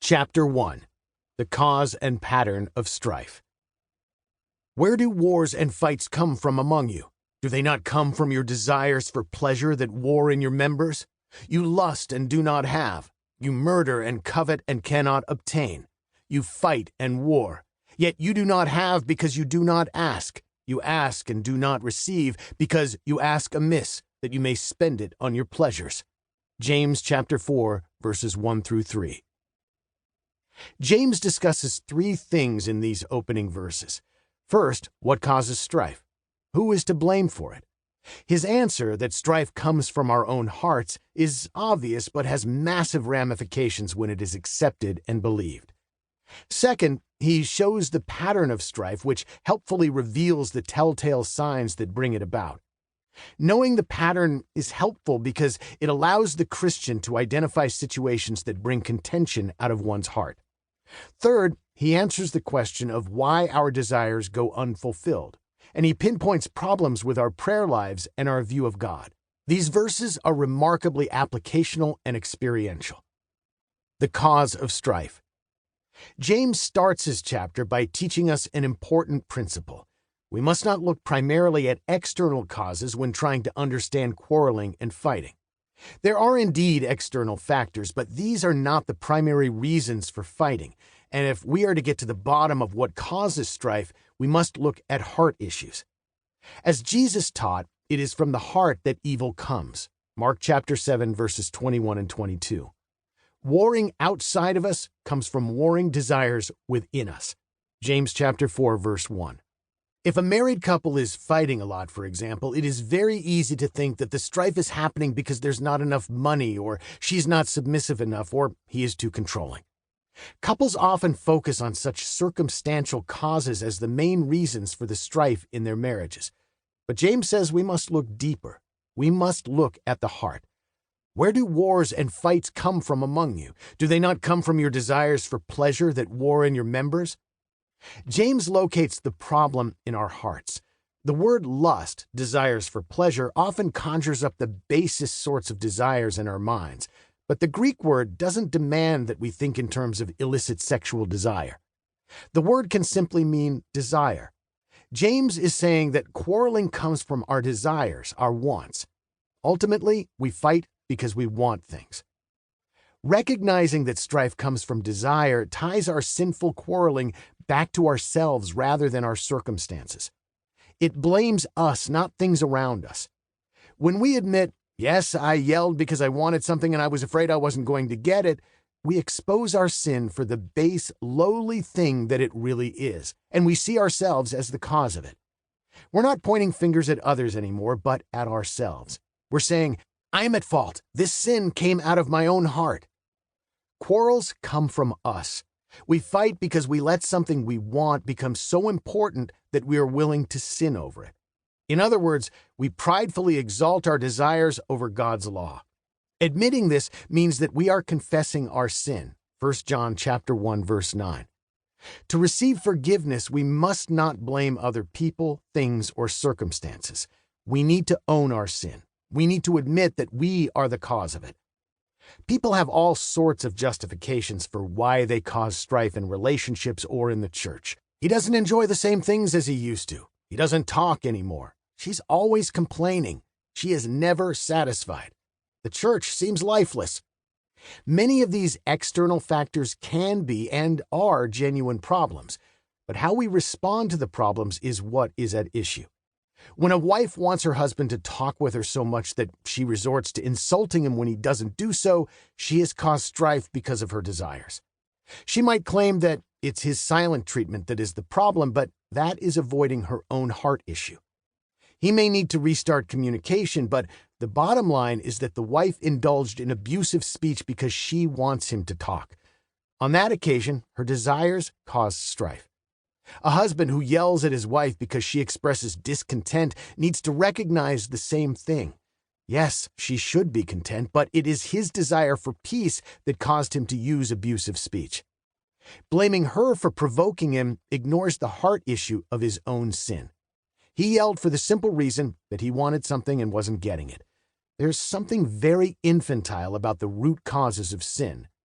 Chapter 1. The Cause and Pattern of Strife. Where do wars and fights come from among you? Do they not come from your desires for pleasure that war in your members? You lust and do not have. You murder and covet and cannot obtain. You fight and war. Yet you do not have because you do not ask. You ask and do not receive because you ask amiss, that you may spend it on your pleasures. James chapter 4, verses 1 through 3. James discusses three things in these opening verses. First, what causes strife? Who is to blame for it? His answer that strife comes from our own hearts is obvious but has massive ramifications when it is accepted and believed. Second, he shows the pattern of strife, which helpfully reveals the telltale signs that bring it about. Knowing the pattern is helpful because it allows the Christian to identify situations that bring contention out of one's heart. Third, he answers the question of why our desires go unfulfilled, and he pinpoints problems with our prayer lives and our view of God. These verses are remarkably applicational and experiential. The cause of strife. James starts his chapter by teaching us an important principle. We must not look primarily at external causes when trying to understand quarreling and fighting. There are indeed external factors, but these are not the primary reasons for fighting, and if we are to get to the bottom of what causes strife, we must look at heart issues. As Jesus taught, it is from the heart that evil comes. Mark chapter 7, verses 21 and 22. Warring outside of us comes from warring desires within us. James chapter 4, verse 1. If a married couple is fighting a lot, for example, it is very easy to think that the strife is happening because there's not enough money, or she's not submissive enough, or he is too controlling. Couples often focus on such circumstantial causes as the main reasons for the strife in their marriages. But James says we must look deeper. We must look at the heart. Where do wars and fights come from among you? Do they not come from your desires for pleasure that war in your members? James locates the problem in our hearts. The word lust, desires for pleasure, often conjures up the basest sorts of desires in our minds, but the Greek word doesn't demand that we think in terms of illicit sexual desire. The word can simply mean desire. James is saying that quarreling comes from our desires, our wants. Ultimately, we fight because we want things. Recognizing that strife comes from desire ties our sinful quarreling back to ourselves rather than our circumstances. It blames us, not things around us. When we admit, yes, I yelled because I wanted something and I was afraid I wasn't going to get it, we expose our sin for the base, lowly thing that it really is, and we see ourselves as the cause of it. We're not pointing fingers at others anymore, but at ourselves. We're saying, I'm at fault. This sin came out of my own heart. Quarrels come from us. We fight because we let something we want become so important that we are willing to sin over it. In other words, we pridefully exalt our desires over God's law. Admitting this means that we are confessing our sin. 1 John chapter 1, verse 9. To receive forgiveness, we must not blame other people, things, or circumstances. We need to own our sin. We need to admit that we are the cause of it. People have all sorts of justifications for why they cause strife in relationships or in the church. He doesn't enjoy the same things as he used to. He doesn't talk anymore. She's always complaining. She is never satisfied. The church seems lifeless. Many of these external factors can be and are genuine problems, but how we respond to the problems is what is at issue. When a wife wants her husband to talk with her so much that she resorts to insulting him when he doesn't do so, she has caused strife because of her desires. She might claim that it's his silent treatment that is the problem, but that is avoiding her own heart issue. He may need to restart communication, but the bottom line is that the wife indulged in abusive speech because she wants him to talk. On that occasion, her desires caused strife. A husband who yells at his wife because she expresses discontent needs to recognize the same thing. Yes, she should be content, but it is his desire for peace that caused him to use abusive speech. Blaming her for provoking him ignores the heart issue of his own sin. He yelled for the simple reason that he wanted something and wasn't getting it. There's something very infantile about the root causes of sin,